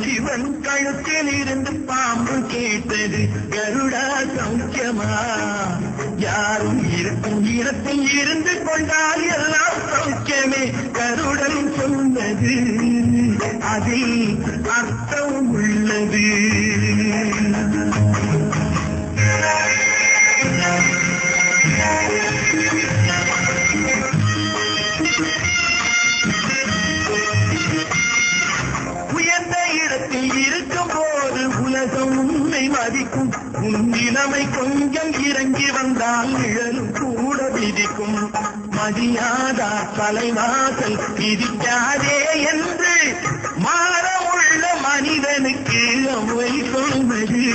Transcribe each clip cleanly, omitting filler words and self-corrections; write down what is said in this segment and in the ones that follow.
சிவன் கழுத்தில் இருந்து பாம்பு கேட்டது கருடா சௌக்கியமா? யாரும் இருக்கும் இடத்தில் இருந்து கொண்டால் எல்லாம் சௌக்கியமே கருடன் சொன்னது, அதில் அர்த்தம் உள்ளது. உயர்ந்த இடத்தில் இருக்கும் போது உலகம் உன்னை மதிக்கும். உன் நிலைமை கொஞ்சம் இறங்கி வந்தால் நிழலும் கூட விதிக்கும். மதியாதா தலைவாசல் விதிக்காதே என்று மாறமுள்ள மனிதனுக்கு அவ்வை சொன்னது,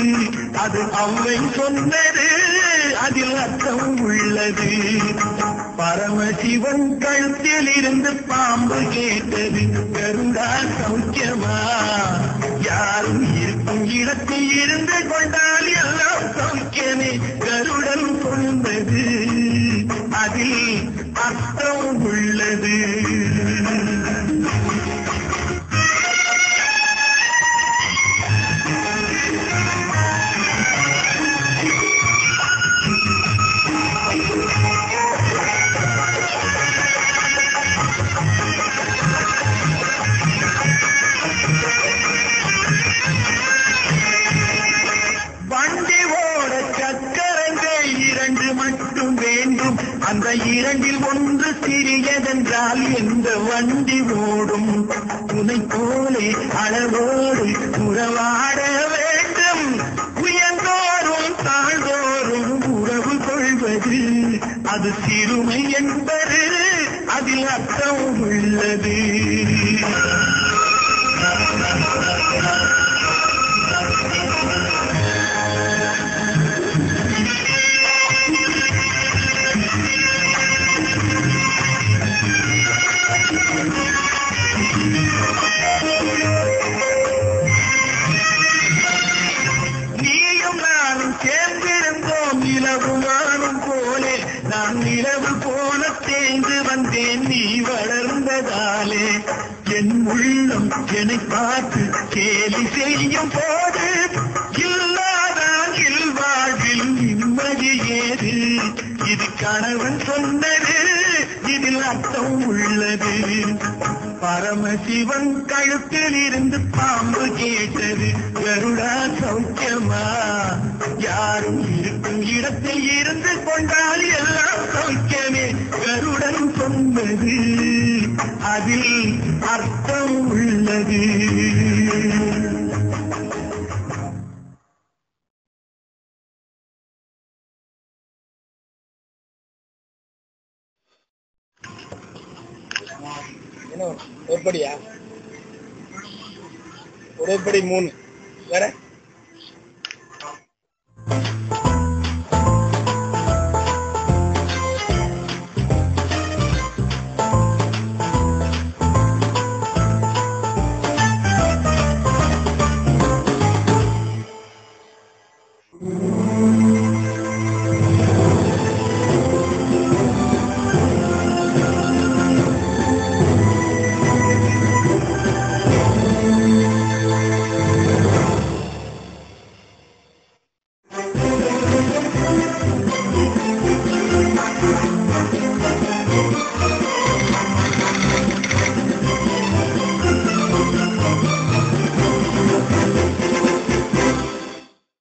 அது அவ்வை சொன்னது, அதில் அர்த்தம் உள்ளது. பரமசிவன் கழுத்தில் இருந்து பாம்பு கேட்டது கருடா சௌக்கியமா? யாரும் இருக்கும் இடத்தில் இருந்து கொண்டால் எல்லாம் சௌக்கியமே கருடன் சொன்னது, அதில் அர்த்தம் உள்ளது. அந்த இரண்டில் ஒன்று சிறியதென்றால் எந்த வண்டி ஓடும்? துணை போலே அளவோடு உறவாட வேண்டும். உயர்ந்தோறும் தாழ்ந்தோறும் உறவு கொள்வது அது சிறுமை என்பது, அதில் அர்த்தம் உள்ளது. நீயும் நானும் சேர்ந்திருந்தோம் நிலவுமானும் போலே. நான் நிலவு போல தேர்ந்து வந்தேன் நீ வளர்ந்ததாலே. என் உள்ளம் என்னை பார்த்து கேலி செய்யும் போது இல்லாதான் வாழ்வில் நிம்மதி ஏது? இது கணவன் சொன்னது, இதில் அர்த்தம் உள்ளது. பரமசிவன் கழுத்தில் இருந்து பாம்பு கேட்டது கருடா சௌக்கியமா? யாரும் இருக்கும் இடத்தில் இருந்து கொண்டால் எல்லாம் சௌக்கியமே கருடன் சொன்னது, அதில் அர்த்தம் உள்ளது. ஒருபடியா? ஒருபடி 3 வேற.